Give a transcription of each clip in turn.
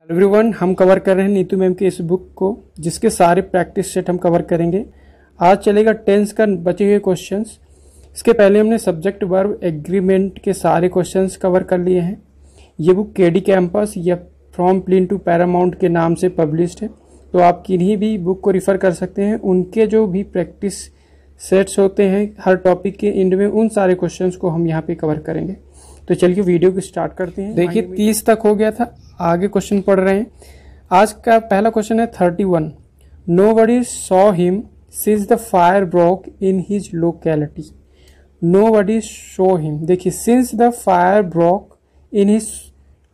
Everyone, हम cover कर रहे हैं नीतू मैम के इस बुक को, जिसके सारे प्रैक्टिस सेट हम कवर करेंगे। आज चलेगा टेंस का बचे हुए क्वेश्चंस। इसके पहले हमने सब्जेक्ट वर्ब एग्रीमेंट के सारे क्वेश्चंस कवर कर लिए हैं। ये बुक केडी कैंपस या फ्रॉम प्लेन टू पैरामाउंट के नाम से पब्लिश्ड है, तो आप किन्हीं भी बुक को रिफ़र कर सकते हैं। उनके जो भी प्रैक्टिस सेट्स होते हैं हर टॉपिक के एंड में, उन सारे क्वेश्चंस को हम यहाँ पे कवर करेंगे। तो चलिए वीडियो को स्टार्ट करते हैं। देखिए 30 तक हो गया था, आगे क्वेश्चन पढ़ रहे हैं। आज का पहला क्वेश्चन है 31। Nobody saw him since the fire broke in his locality. Nobody saw him। देखिए since the fire broke in his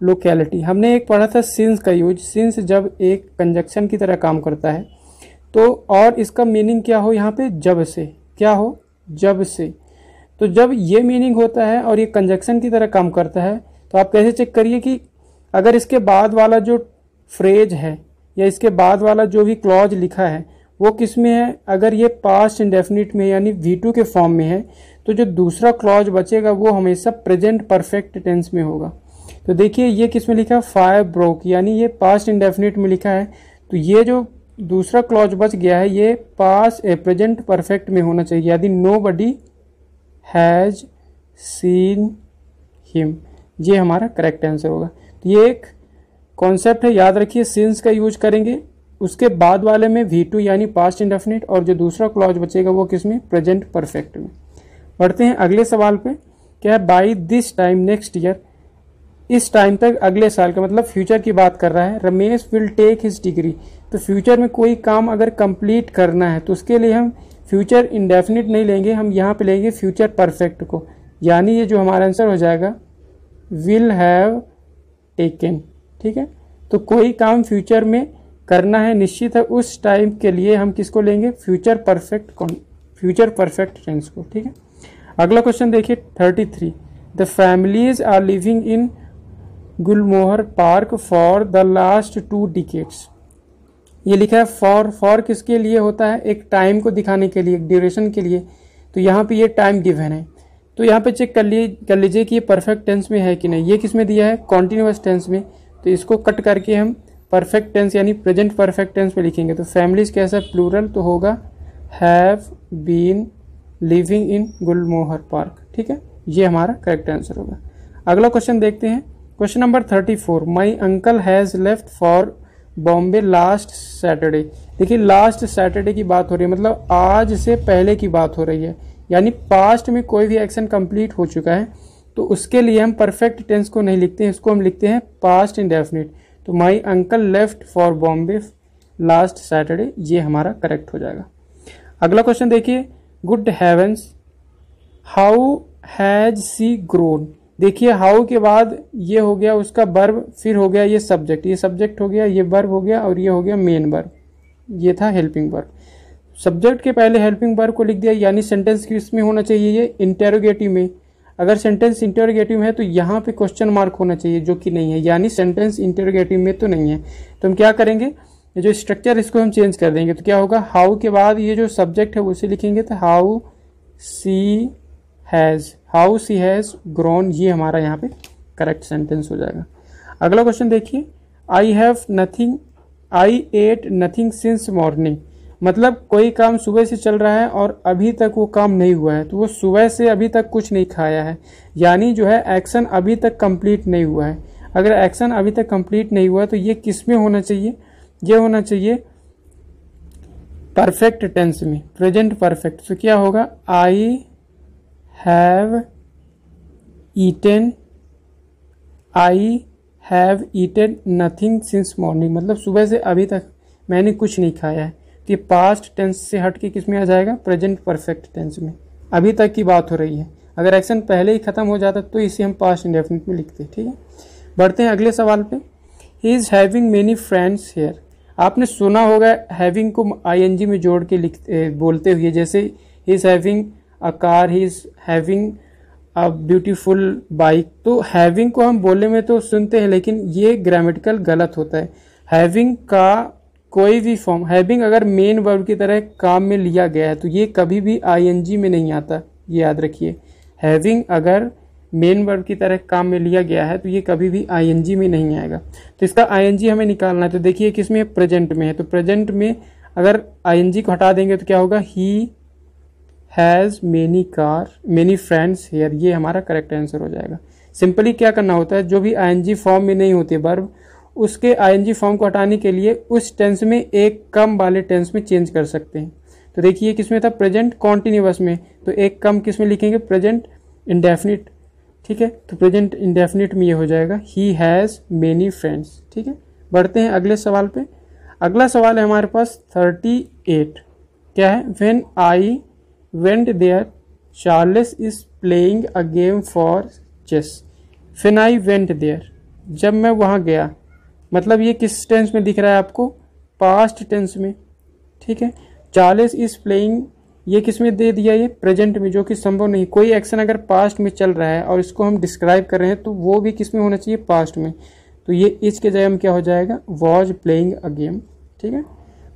locality, हमने एक पढ़ा था since का यूज। since जब एक कंजक्शन की तरह काम करता है तो, और इसका मीनिंग क्या हो यहाँ पे, जब से। क्या हो, जब से। तो जब ये मीनिंग होता है और ये कंजक्शन की तरह काम करता है, तो आप कैसे चेक करिए कि अगर इसके बाद वाला जो फ्रेज है या इसके बाद वाला जो भी क्लॉज लिखा है वो किस में है। अगर ये पास्ट इंडेफिनिट में यानी V2 के फॉर्म में है, तो जो दूसरा क्लॉज बचेगा वो हमेशा प्रेजेंट परफेक्ट टेंस में होगा। तो देखिए ये किस में लिखा है, फायर ब्रोक, यानी ये पास्ट इंडेफिनिट में लिखा है। तो ये जो दूसरा क्लॉज बच गया है ये पास्ट प्रेजेंट परफेक्ट में होना चाहिए, यानी नोबडी हैज सीन हिम। ये हमारा करेक्ट आंसर होगा। तो ये एक कॉन्सेप्ट है, याद रखिए। सिंस का यूज करेंगे, उसके बाद वाले में V2 यानी पास्ट इंडेफिनिट, और जो दूसरा क्लॉज बचेगा वो किसमें, प्रेजेंट परफेक्ट में। बढ़ते हैं अगले सवाल पे। क्या है, by this time next year, इस टाइम तक अगले साल का मतलब फ्यूचर की बात कर रहा है। Ramesh will take his degree. तो फ्यूचर में कोई काम अगर कंप्लीट करना है तो उसके लिए हम फ्यूचर इंडेफिनिट नहीं लेंगे, हम यहाँ पे लेंगे फ्यूचर परफेक्ट को, यानी ये जो हमारा आंसर हो जाएगा विल हैव टेकन। ठीक है, तो कोई काम फ्यूचर में करना है निश्चित है, उस टाइम के लिए हम किसको लेंगे, फ्यूचर परफेक्ट टेंस को। ठीक है, अगला क्वेश्चन देखिए 33। The families are living in Gulmohar Park for the last 2 decades. ये लिखा है फॉर किसके लिए होता है, एक टाइम को दिखाने के लिए, एक ड्यूरेशन के लिए। तो यहाँ पे ये टाइम गिवन है, तो यहाँ पे चेक कर लीजिए कि ये परफेक्ट टेंस में है कि नहीं। ये किस में दिया है, कॉन्टिन्यूअस टेंस में। तो इसको कट करके हम परफेक्ट टेंस यानी प्रेजेंट परफेक्ट टेंस में लिखेंगे। तो फैमिलीज कैसा प्लूरल, तो होगा have been living in Gulmohar Park. ठीक है, ये हमारा करेक्ट आंसर होगा। अगला क्वेश्चन देखते हैं, question number 34। My uncle has left for Bombay last Saturday. देखिए लास्ट सैटरडे की बात हो रही है, मतलब आज से पहले की बात हो रही है, यानी पास्ट में कोई भी एक्शन कंप्लीट हो चुका है। तो उसके लिए हम परफेक्ट टेंस को नहीं लिखते हैं, इसको हम लिखते हैं पास्ट इंडेफिनिट। तो my uncle left for Bombay last Saturday, ये हमारा करेक्ट हो जाएगा। अगला क्वेश्चन देखिए, good heavens how has she grown. देखिए हाउ के बाद ये हो गया उसका वर्ब, फिर हो गया ये सब्जेक्ट हो गया, ये वर्ब हो गया, और ये हो गया मेन वर्ब, ये था हेल्पिंग वर्ब। सब्जेक्ट के पहले हेल्पिंग वर्ब को लिख दिया, यानी सेंटेंस किसमें होना चाहिए, ये इंटेरोगेटिव में। अगर सेंटेंस इंटेरोगेटिव है तो यहाँ पे क्वेश्चन मार्क होना चाहिए, जो कि नहीं है, यानी सेंटेंस इंटेरोगेटिव में तो नहीं है। तो हम क्या करेंगे, ये जो स्ट्रक्चर इसको हम चेंज कर देंगे। तो क्या होगा, हाउ के बाद ये जो सब्जेक्ट है उसे लिखेंगे, तो हाउ सी हैज़ ग्रोन, ये हमारा यहाँ पे करेक्ट सेंटेंस हो जाएगा। अगला क्वेश्चन देखिए, आई एट नथिंग सिंस मॉर्निंग। मतलब कोई काम सुबह से चल रहा है और अभी तक वो काम नहीं हुआ है, तो वो सुबह से अभी तक कुछ नहीं खाया है, यानी जो है एक्शन अभी तक कंप्लीट नहीं हुआ है। अगर एक्शन अभी तक कंप्लीट नहीं हुआ तो ये किस में होना चाहिए, ये होना चाहिए परफेक्ट टेंस में, प्रेजेंट परफेक्ट। तो क्या होगा, I have eaten nothing since morning, मतलब सुबह से अभी तक मैंने कुछ नहीं खाया है। कि पास्ट टेंस से हट के किस में आ जाएगा, प्रेजेंट परफेक्ट टेंस में। अभी तक की बात हो रही है, अगर एक्शन पहले ही खत्म हो जाता तो इसे हम पास्ट इंडेफिनिट में लिखते। ठीक है, बढ़ते हैं अगले सवाल पे। He is having many friends here. आपने सुना होगा हैविंग को ING में जोड़ के बोलते हुए, जैसे ही is having a car, he is having a beautiful bike. तो हैविंग को हम बोलने में तो सुनते हैं, लेकिन ये ग्रामेटिकल गलत होता है। हैविंग का कोई भी फॉर्म, हैविंग अगर मेन वर्ब की तरह काम में लिया गया है तो ये कभी भी ING में नहीं आता, ये याद रखिए। हैविंग अगर मेन वर्ब की तरह काम में लिया गया है तो ये कभी भी आईएनजी में नहीं आएगा। तो इसका आईएनजी हमें निकालना है। तो देखिए किसमें, प्रेजेंट में है। तो प्रेजेंट में अगर आईएनजी को हटा देंगे तो क्या होगा, he has many friends here. ये हमारा करेक्ट आंसर हो जाएगा। सिंपली क्या करना होता है, जो भी आईएनजी फॉर्म में नहीं होती वर्ब, उसके आईएनजी फॉर्म को हटाने के लिए उस टेंस में एक कम वाले टेंस में चेंज कर सकते हैं। तो देखिए किसमें था, प्रेजेंट कॉन्टिन्यूअस में, तो एक कम किसमें लिखेंगे, प्रेजेंट इंडेफिनिट। ठीक है, तो प्रेजेंट इंडेफिनिट में ये हो जाएगा ही हैज़ मेनी फ्रेंड्स। ठीक है, बढ़ते हैं अगले सवाल पे। अगला सवाल है हमारे पास 38। क्या है, when I went there Charles is playing a game for chess. When I went there, जब मैं वहाँ गया, मतलब ये किस टेंस में दिख रहा है आपको, पास्ट टेंस में। ठीक है, चार्ल्स इज प्लेइंग, ये किस में दे दिया, ये प्रेजेंट में, जो कि संभव नहीं। कोई एक्शन अगर पास्ट में चल रहा है और इसको हम डिस्क्राइब कर रहे हैं तो वो भी किस में होना चाहिए, पास्ट में। तो ये इसके जगह में क्या हो जाएगा, वॉज प्लेइंग अ गेम। ठीक है,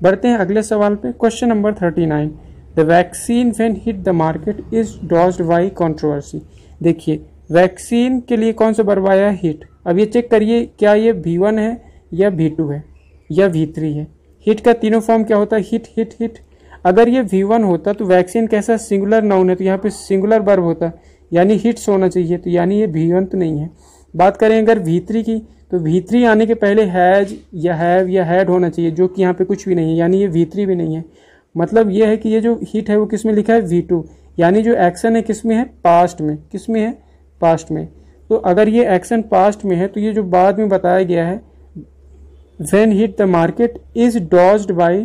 बढ़ते हैं अगले सवाल पे। Question number 39, the vaccine when hit the market is dodged by controversy. देखिए वैक्सीन के लिए कौन सा वर्ब आया, हिट। अब ये चेक करिए क्या ये V1 है या V2 है या V3 है। हिट का तीनों फॉर्म क्या होता है, हिट हिट हिट। अगर ये V1 होता तो वैक्सीन कैसा, सिंगुलर नाउन है, तो यहाँ पे सिंगुलर वर्ब होता, यानी हिट्स होना चाहिए, तो यानी ये V1 तो नहीं है। बात करें अगर V3 की, तो V3 आने के पहले हैज या हैव या हैड होना चाहिए, जो कि यहाँ पे कुछ भी नहीं है, यानी ये V3 भी नहीं है। मतलब ये है कि ये जो हिट है वो किस में लिखा है, V2, यानी जो एक्शन है किस में है, पास्ट में। किस में है, पास्ट में। तो अगर ये एक्शन पास्ट में है तो ये जो बाद में बताया गया है when hit the market is dodged by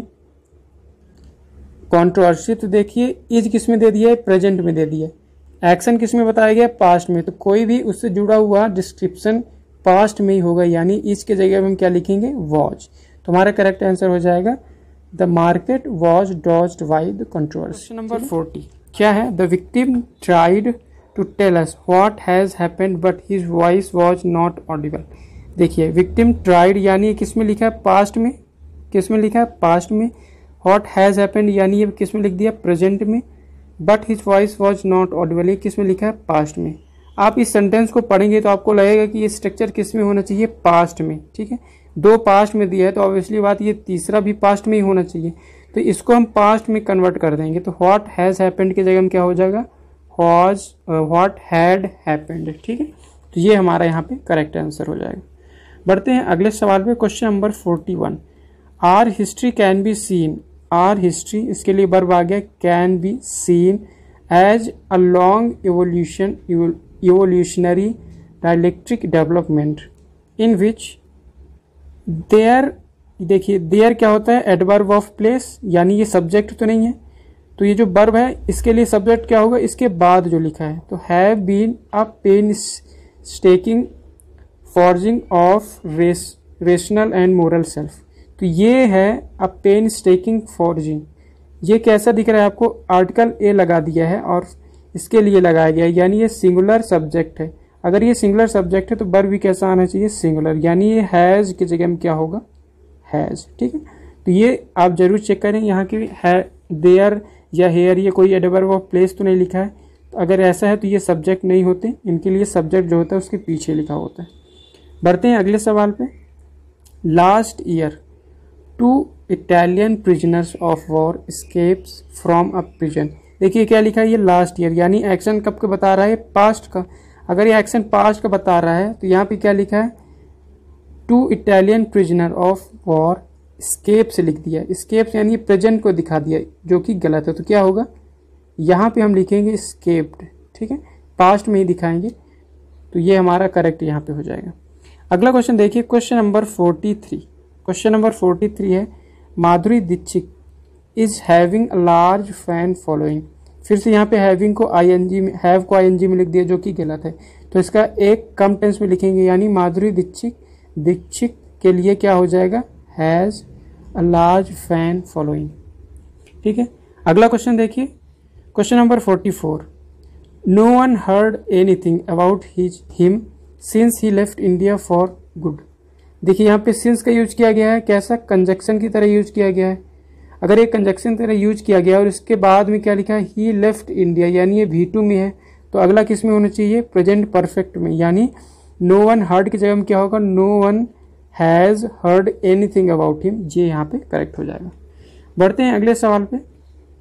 controversy, तो देखिए इज किस में दे दिया है, प्रेजेंट में दे दिया है। एक्शन किस में बताया गया, पास्ट में। तो कोई भी उससे जुड़ा हुआ डिस्क्रिप्शन पास्ट में ही होगा, यानी इज के जगह में हम क्या लिखेंगे, वॉज। तो हमारा करेक्ट आंसर हो जाएगा the market was dodged by the controversy. Question number 40 क्या है, the victim tried to tell us what has happened but his voice was not audible. देखिए विक्टिम ट्राइड यानी किस में लिखा है, पास्ट में। किस में लिखा है, पास्ट में। व्हाट हैज हैपेंड यानी ये किस में लिख दिया, प्रेजेंट में। But his voice was not Audible, ये किस में लिखा है, पास्ट में। आप इस सेंटेंस को पढ़ेंगे तो आपको लगेगा कि ये स्ट्रक्चर किस में होना चाहिए, पास्ट में। ठीक है, दो पास्ट में दिया है तो ऑब्वियसली बात ये तीसरा भी पास्ट में ही होना चाहिए। तो इसको हम पास्ट में कन्वर्ट कर देंगे। तो व्हाट हैज हैपेंड की जगह में क्या हो जाएगा, व्हाट हैड हैपेंड। ठीक है, तो ये हमारा यहाँ पे करेक्ट आंसर हो जाएगा। बढ़ते हैं अगले सवाल पे। Question number 41, our history can be seen. Our history, इसके लिए वर्ब आ गया can be seen as a long evolutionary dielectric development in which there. देखिए देयर क्या होता है, एडवर्ब ऑफ प्लेस, यानी ये सब्जेक्ट तो नहीं है। तो ये जो वर्ब है इसके लिए सब्जेक्ट क्या होगा, इसके बाद जो लिखा है। तो have been a painstaking forging of rational and moral self. तो ये है अ पेन स्टेकिंग फॉर्जिंग। ये कैसा दिख रहा है आपको, आर्टिकल ए लगा दिया है और इसके लिए लगाया गया है, यानी ये सिंगुलर सब्जेक्ट है। अगर ये सिंगुलर सब्जेक्ट है तो वर्ब भी कैसा आना चाहिए, सिंगुलर, यानी ये हैज की जगह में क्या होगा, हैज। ठीक है, तो ये आप जरूर चेक करें यहाँ की है देयर या हेयर, ये कोई एडवर्ब ऑफ प्लेस तो नहीं लिखा है। तो अगर ऐसा है तो ये सब्जेक्ट नहीं होते, इनके लिए सब्जेक्ट जो होता है उसके पीछे लिखा होता है। बढ़ते हैं अगले सवाल पे। Last year 2 Italian prisoners of war escapes from a prison. देखिए क्या लिखा है, ये लास्ट ईयर, यानी एक्शन कब का बता रहा है, पास्ट का। अगर ये एक्शन पास्ट का बता रहा है तो यहाँ पे क्या लिखा है, 2 Italian prisoner of war escape से लिख दिया। स्केप्स यानी प्रेजेंट को दिखा दिया, जो कि गलत है। तो क्या होगा, यहाँ पे हम लिखेंगे स्केप्ड। ठीक है, पास्ट में ही दिखाएंगे, तो ये हमारा करेक्ट यहाँ पे हो जाएगा। अगला क्वेश्चन देखिए, क्वेश्चन नंबर 43। क्वेश्चन नंबर 43 है, Madhuri Dixit is having a large fan following. फिर से यहाँ पे हैविंग को आईएनजी में, हैव को आईएनजी में लिख दिया, जो कि गलत है। तो इसका एक कम टेंस में लिखेंगे, यानी माधुरी दीक्षित के लिए क्या हो जाएगा, has a large fan following. ठीक है, अगला क्वेश्चन देखिए, question number 44, no one heard anything about him since he left India for good. देखिए यहाँ पे सिंस का यूज किया गया है, कैसा, कंजक्शन की तरह यूज किया गया है। अगर ये कंजक्शन की तरह यूज किया गया और इसके बाद में क्या लिखा है, ही लेफ्ट इंडिया, यानी ये V2 में है, तो अगला किस में होना चाहिए, प्रेजेंट परफेक्ट में, यानी नो वन हर्ड की जगह में क्या होगा, no one has heard anything about him, ये यहाँ पे करेक्ट हो जाएगा। बढ़ते हैं अगले सवाल पे,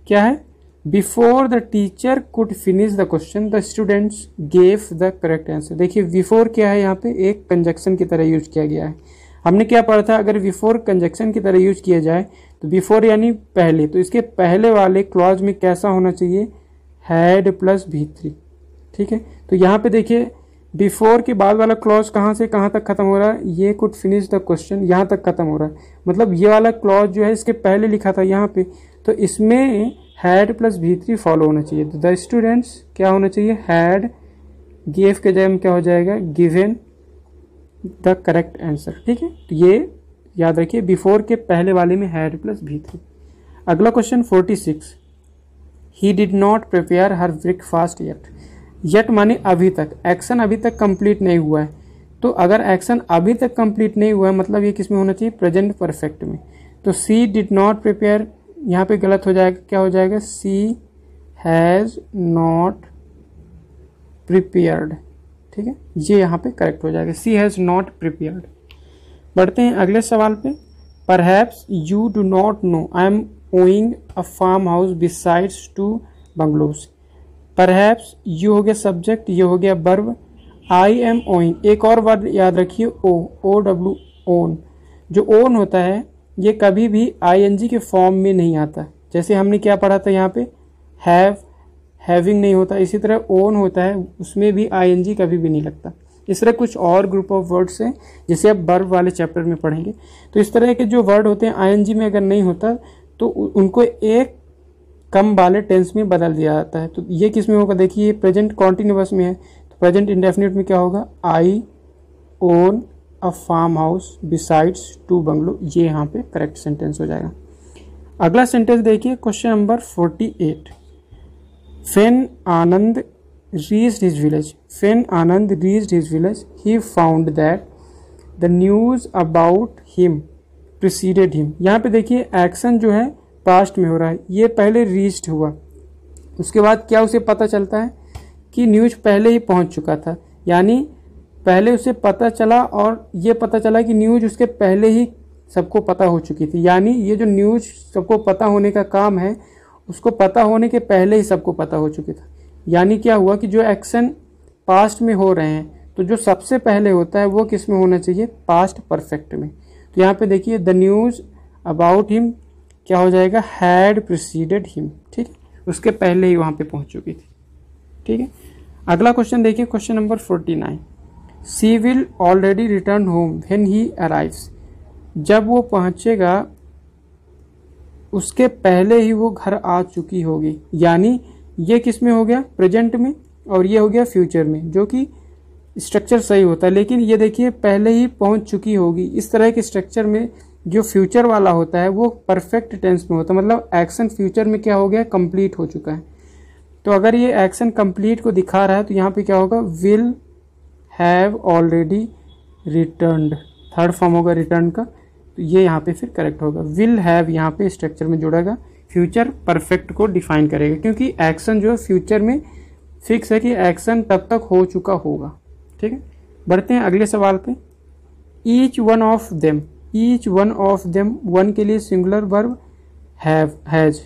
क्या है, before the teacher could finish the question the students gave the correct answer. देखिए बिफोर क्या है, यहाँ पे एक कंजक्शन की तरह यूज किया गया है। हमने क्या पढ़ा था, अगर बिफोर कंजक्शन की तरह यूज किया जाए तो बिफोर यानी पहले, तो इसके पहले वाले क्लॉज में कैसा होना चाहिए, हैड प्लस V3, ठीक है। तो यहाँ पे देखिए बिफोर के बाद वाला क्लॉज कहाँ से कहाँ तक खत्म हो रहा है, ये कुड फिनिश द क्वेश्चन यहाँ तक खत्म हो रहा है, मतलब ये वाला क्लॉज जो है इसके पहले लिखा था यहाँ पे, तो इसमें हैड प्लस V3 फॉलो होना चाहिए। तो द स्टूडेंट्स क्या होना चाहिए, हैड, गेव के जगह में क्या हो जाएगा, गिवन द करेक्ट आंसर, ठीक है। तो ये याद रखिए, बिफोर के पहले वाले में हैड प्लस V3। अगला question 46, he did not prepare her breakfast yet. Yet माने अभी तक, एक्शन अभी तक कंप्लीट नहीं हुआ है, तो अगर एक्शन अभी तक कंप्लीट नहीं हुआ है मतलब ये किस में होना चाहिए, प्रेजेंट परफेक्ट में। तो सी डिड नॉट प्रिपेयर यहाँ पे गलत हो जाएगा, क्या हो जाएगा, सी हैज़ नॉट प्रिपेयर्ड, ठीक है, ये यहाँ पे करेक्ट हो जाएगा, सी हैज़ नॉट प्रिपेयर्ड। बढ़ते हैं अगले सवाल पे, perhaps you do not know I am owing a farm house besides 2 bungalows. Perhaps you हो गया सब्जेक्ट, ये हो गया वर्ब, आई एम ओइंग, एक और वर्ड याद रखिए, ओ डब्ल्यू, ओन। जो ओन होता है ये कभी भी आईएनजी के फॉर्म में नहीं आता, जैसे हमने क्या पढ़ा था यहाँ पे, हैव, हैविंग नहीं होता, इसी तरह ओन होता है, उसमें भी आईएनजी कभी भी नहीं लगता। इस तरह कुछ और ग्रुप ऑफ वर्ड्स हैं जिसे आप वर्ब वाले चैप्टर में पढ़ेंगे। तो इस तरह के जो वर्ड होते हैं आईएनजी में अगर नहीं होता तो उनको एक कम वाले टेंस में बदल दिया जाता है। तो ये किस में होगा, देखिए प्रेजेंट कॉन्टिन्यूअस में है, तो प्रेजेंट इंडेफिनिट में क्या होगा, I own a farm house besides 2 bungalow, ये यहाँ पे करेक्ट सेंटेंस हो जाएगा। अगला सेंटेंस देखिए, question number 48, when Anand reached his village, when Anand reached his village he found that the news about him preceded him। यहाँ पे देखिए एक्शन जो है पास्ट में हो रहा है, ये पहले रीच्ड हुआ, उसके बाद क्या उसे पता चलता है कि न्यूज पहले ही पहुंच चुका था, यानी पहले उसे पता चला और ये पता चला कि न्यूज उसके पहले ही सबको पता हो चुकी थी, यानी ये जो न्यूज सबको पता होने का काम है उसको पता होने के पहले ही सबको पता हो चुकी था। यानी क्या हुआ कि जो एक्शन पास्ट में हो रहे हैं तो जो सबसे पहले होता है वो किस में होना चाहिए, पास्ट परफेक्ट में। तो यहाँ पे देखिए द न्यूज़ अबाउट हिम क्या हो जाएगा, हैड प्रीसीडेड हिम, ठीक है, उसके पहले ही वहाँ पे पहुँच चुकी थी, ठीक है। अगला क्वेश्चन देखिए, question number 49, she will already return home when he arrives. जब वो पहुँचेगा उसके पहले ही वो घर आ चुकी होगी, यानी ये किस में हो गया, प्रेजेंट में, और ये हो गया फ्यूचर में, जो कि स्ट्रक्चर सही होता है। लेकिन ये देखिए पहले ही पहुंच चुकी होगी, इस तरह के स्ट्रक्चर में जो फ्यूचर वाला होता है वो परफेक्ट टेंस में होता है, मतलब एक्शन फ्यूचर में क्या हो गया, कंप्लीट हो चुका है। तो अगर ये एक्शन कंप्लीट को दिखा रहा है तो यहाँ पे क्या होगा, will have already returned, third form होगा रिटर्न का, तो ये यहाँ पे फिर करेक्ट होगा, विल हैव यहाँ पे स्ट्रक्चर में जुड़ेगा, फ्यूचर परफेक्ट को डिफाइन करेगा, क्योंकि एक्शन जो है फ्यूचर में फिक्स है कि एक्शन तब तक हो चुका होगा, ठीक है। बढ़ते हैं अगले सवाल पे, each one of them, each one of them, one के लिए सिंगुलर वर्ब हैव, हैज।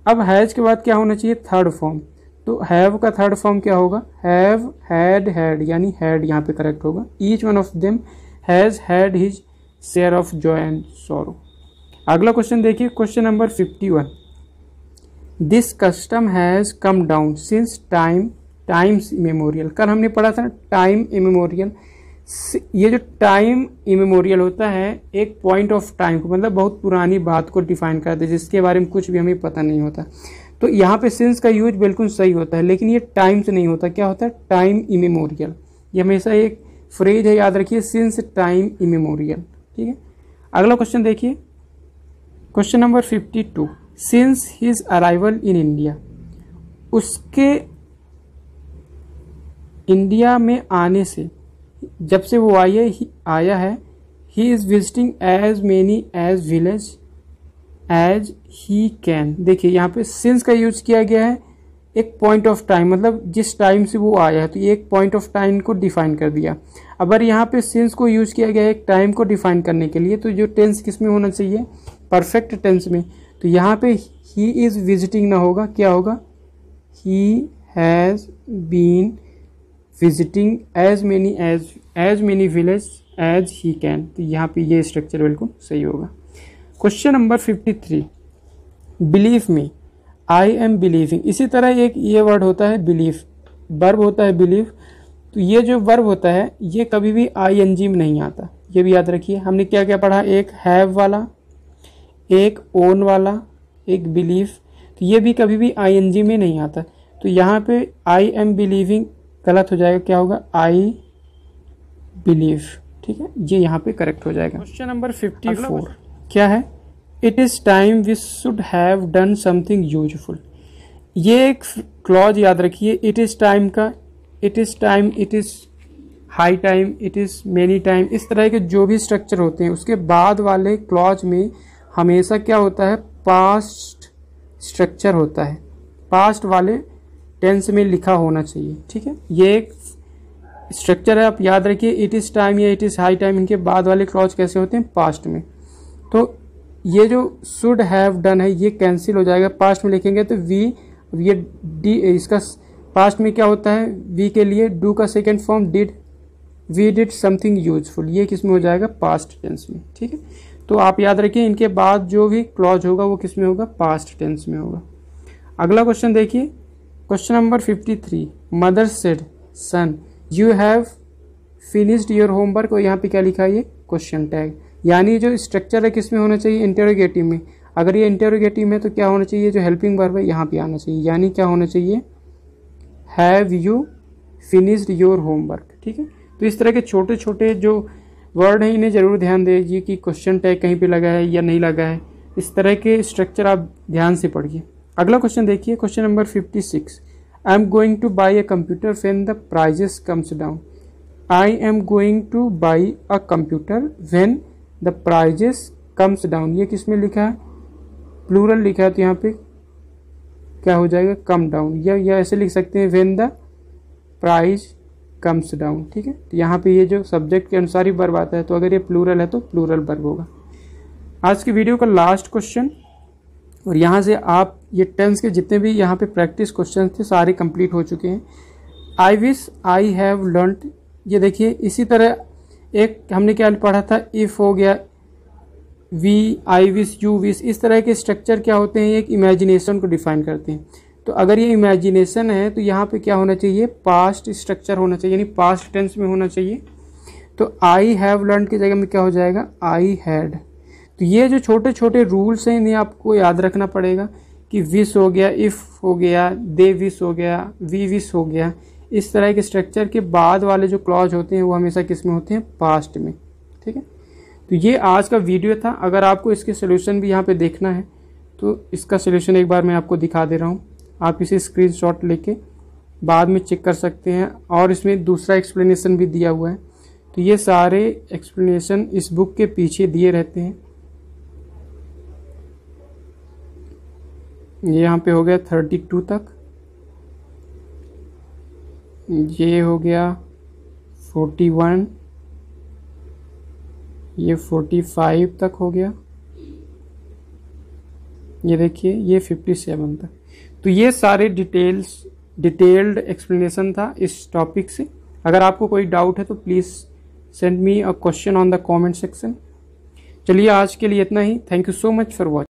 अब हैज के बाद क्या होना चाहिए, थर्ड फॉर्म, तो हैव का थर्ड फॉर्म क्या होगा, हैव, हैड, हैड, यानी हैड यहाँ पे करेक्ट होगा। Each one of them has had his share of Joy and sorrow. अगला क्वेश्चन देखिए, question number 51, this custom has come down since times immemorial. कल हमने पढ़ा था टाइम इमेमोरियल, ये जो टाइम इमेमोरियल होता है एक पॉइंट ऑफ टाइम को, मतलब बहुत पुरानी बात को डिफाइन करते हैं जिसके बारे में कुछ भी हमें पता नहीं होता। तो यहाँ पे सिंस का यूज बिल्कुल सही होता है, लेकिन ये टाइम से नहीं होता, क्या होता है, टाइम इमेमोरियल। ये हमेशा एक फ्रेज है, याद रखिए, सिंस टाइम इमेमोरियल, ठीक है। अगला क्वेश्चन देखिए, question number 52, since his arrival in India, उसके इंडिया में आने से, जब से वो आया है, he is visiting as many as village as he can. देखिए यहाँ पे सिंस का यूज किया गया है एक पॉइंट ऑफ टाइम, मतलब जिस टाइम से वो आया है, तो ये एक पॉइंट ऑफ टाइम को डिफाइन कर दिया। अगर यहाँ पे सिंस को यूज किया गया है एक टाइम को डिफाइन करने के लिए, तो जो टेंस किस में होना चाहिए, परफेक्ट टेंस में। तो यहाँ पे ही इज विजिटिंग ना होगा, क्या होगा, he has been visiting as many village as he can. तो यहाँ पे ये स्ट्रक्चर बिल्कुल सही होगा। Question number 53, believe me, I am believing. इसी तरह एक ये वर्ड होता है बिलीव, वर्ब होता है बिलीव। तो ये जो वर्ब होता है ये कभी भी आईएनजी में नहीं आता, ये भी याद रखिए। हमने क्या क्या पढ़ा, एक हैव वाला, एक ओन वाला, एक बिलीव। तो ये भी कभी भी आईएनजी में नहीं आता। तो यहाँ पे आई एम बिलीविंग गलत हो जाएगा, क्या होगा, आई बिलीव। ठीक है, ये यहाँ पे करेक्ट हो जाएगा। क्वेश्चन नंबर 54 क्या है, it is time we should have done something useful. ये एक क्लॉज याद रखिए, इट इज़ टाइम का, it is time, it is high time, it is many time, इस तरह के जो भी स्ट्रक्चर होते हैं उसके बाद वाले क्लॉज में हमेशा क्या होता है, पास्ट स्ट्रक्चर होता है, पास्ट वाले टेंस में लिखा होना चाहिए। ठीक है, ये एक स्ट्रक्चर है, आप याद रखिए। इट इज़ टाइम या इट इज़ हाई टाइम, इनके बाद वाले क्लॉज कैसे होते हैं, पास्ट में। तो ये जो शुड हैव डन है ये कैंसिल हो जाएगा, पास्ट में लिखेंगे तो वी, ये डी, इसका पास्ट में क्या होता है, वी के लिए डू का second form did, we did something useful, ये किस में हो जाएगा, पास्ट टेंस में। ठीक है, तो आप याद रखिए इनके बाद जो भी क्लॉज होगा वो किस में होगा, पास्ट टेंस में होगा। अगला क्वेश्चन देखिए, question number 53, mother said son you have finished your homework. और यहाँ पे क्या लिखा है, ये क्वेश्चन टैग, यानी जो स्ट्रक्चर है किस में होना चाहिए, इंटेरोगेटिव में। अगर ये इंटेरोगेटिव में तो क्या होना चाहिए, जो हेल्पिंग वर्ब है यहाँ पे आना चाहिए, यानी क्या होना चाहिए, have you finished your homework. ठीक है, तो इस तरह के छोटे छोटे जो वर्ड हैं इन्हें जरूर ध्यान दीजिए कि क्वेश्चन टैग कहीं पे लगा है या नहीं लगा है। इस तरह के स्ट्रक्चर आप ध्यान से पढ़िए। अगला क्वेश्चन देखिए, question number 56, I am going to buy a computer when the prices comes down. I am going to buy a computer when the prices comes down, ये किस में लिखा है, प्लूरल लिखा है, तो यहाँ पे क्या हो जाएगा, कम डाउन, या ऐसे लिख सकते हैं when the price comes down. ठीक है, तो यहाँ पे ये जो सब्जेक्ट के अनुसार ही वर्ब आता है, तो अगर ये प्लूरल है तो प्लूरल वर्ब होगा। आज की वीडियो का लास्ट क्वेश्चन, और यहाँ से आप ये टेंस के जितने भी यहाँ पे प्रैक्टिस क्वेश्चन थे सारे कंप्लीट हो चुके हैं। I wish I have learned, ये देखिए इसी तरह एक हमने क्या पढ़ा था, इफ हो गया, we, I wish, you wish, इस तरह के स्ट्रक्चर क्या होते हैं, एक इमेजिनेशन को डिफाइन करते हैं। तो अगर ये इमेजिनेशन है तो यहाँ पे क्या होना चाहिए, पास्ट स्ट्रक्चर होना चाहिए, यानी पास्ट टेंस में होना चाहिए। तो आई हैव लर्न की जगह में क्या हो जाएगा, आई हैड। तो ये जो छोटे छोटे रूल्स हैं इन्हें आपको याद रखना पड़ेगा कि विश हो गया, इफ हो गया, दे विश हो गया, वी विश हो गया, इस तरह के स्ट्रक्चर के बाद वाले जो क्लॉज होते हैं वो हमेशा किस में होते हैं, पास्ट में। ठीक है, तो ये आज का वीडियो था। अगर आपको इसके सोल्यूशन भी यहाँ पे देखना है तो इसका सोल्यूशन एक बार मैं आपको दिखा दे रहा हूँ, आप इसे स्क्रीनशॉट लेके बाद में चेक कर सकते हैं, और इसमें दूसरा एक्सप्लेनेशन भी दिया हुआ है। तो ये सारे एक्सप्लेनेशन इस बुक के पीछे दिए रहते हैं। ये यहाँ पे हो गया 32 तक, ये हो गया 41, ये 45 तक हो गया, ये देखिए ये 57 तक। तो ये सारे डिटेल्ड एक्सप्लेनेशन था इस टॉपिक से। अगर आपको कोई डाउट है तो please send me a question on the comment section. चलिए आज के लिए इतना ही। Thank you so much for watching.